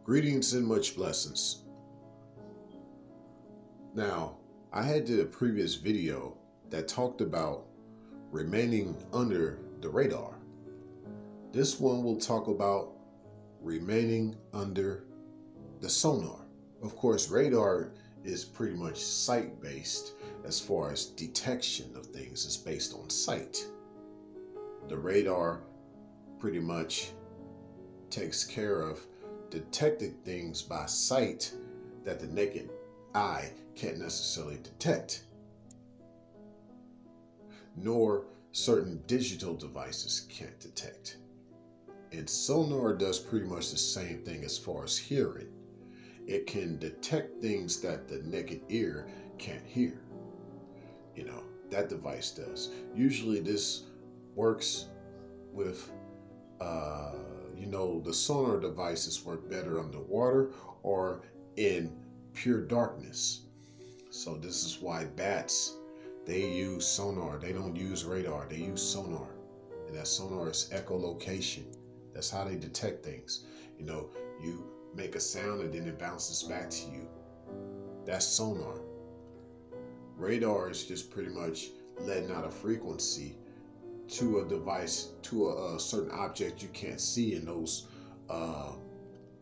Greetings and much blessings. Now, I had did a previous video that talked about remaining under the radar. This one will talk about remaining under the sonar. Of course, radar is pretty much sight-based as far as detection of things is based on sight. The radar pretty much takes care of detecting things by sight that the naked eye can't necessarily detect, nor certain digital devices can't detect. And sonar does pretty much the same thing as far as hearing. It can detect things that the naked ear can't hear. That device does. Usually this works with the sonar devices work better underwater or in pure darkness. So this is why bats, they use sonar. They don't use radar, they use sonar. And that sonar is echolocation. That's how they detect things. You make a sound and then it bounces back to you. That's sonar. Radar is just pretty much letting out a frequency to a device, to a certain object you can't see, and those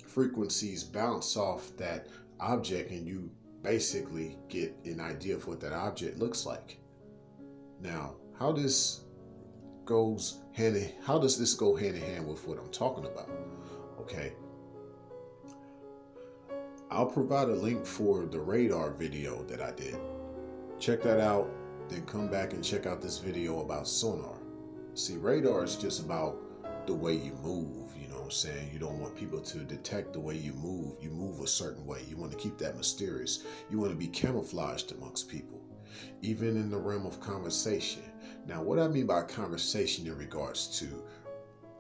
frequencies bounce off that object and you basically get an idea of what that object looks like. Now, how does this go hand in hand with what I'm talking about? Okay, I'll provide a link for the radar video that I did. Check that out, then come back and check out this video about sonar. See, radar is just about the way you move, you know what I'm saying? You don't want people to detect the way you move. You move a certain way. You want to keep that mysterious. You want to be camouflaged amongst people, even in the realm of conversation. Now, what I mean by conversation in regards to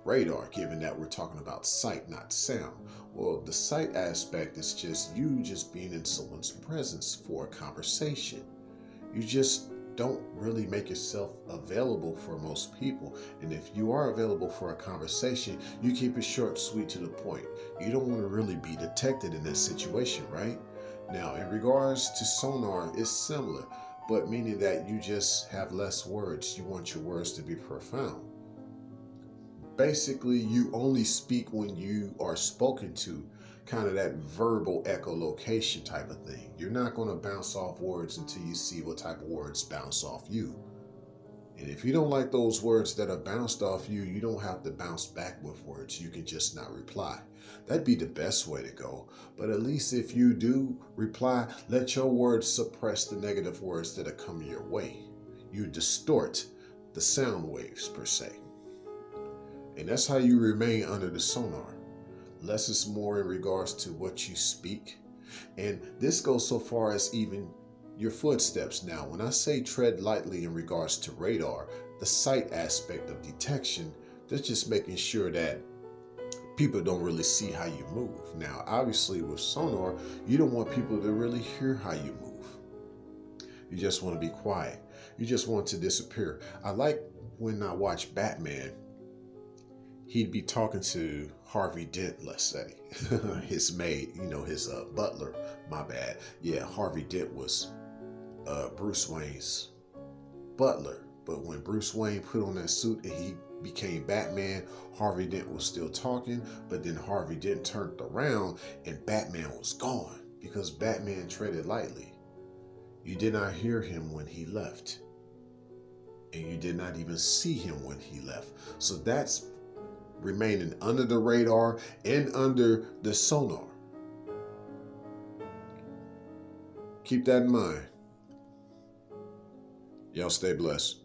radar, given that we're talking about sight, not sound. Well, the sight aspect is just you just being in someone's presence for a conversation. You just don't really make yourself available for most people. And if you are available for a conversation, you keep it short, sweet, to the point. You don't want to really be detected in that situation, right? Now, in regards to sonar, it's similar, but meaning that you just have less words. You want your words to be profound. Basically, you only speak when you are spoken to, kind of that verbal echolocation type of thing. You're not going to bounce off words until you see what type of words bounce off you. And if you don't like those words that are bounced off you, you don't have to bounce back with words. You can just not reply. That'd be the best way to go. But at least if you do reply, let your words suppress the negative words that are coming your way. You distort the sound waves, per se. And that's how you remain under the sonar. Less is more in regards to what you speak. And this goes so far as even your footsteps. Now, when I say tread lightly in regards to radar, the sight aspect of detection, that's just making sure that people don't really see how you move. Now, obviously with sonar, you don't want people to really hear how you move. You just want to be quiet. You just want to disappear. I like when I watch Batman, he'd be talking to Harvey Dent, let's say, his maid, his butler, my bad. Yeah, Harvey Dent was Bruce Wayne's butler. But when Bruce Wayne put on that suit and he became Batman, Harvey Dent was still talking, but then Harvey Dent turned around and Batman was gone because Batman treaded lightly. You did not hear him when he left. And you did not even see him when he left. So that's remaining under the radar and under the sonar. Keep that in mind. Y'all stay blessed.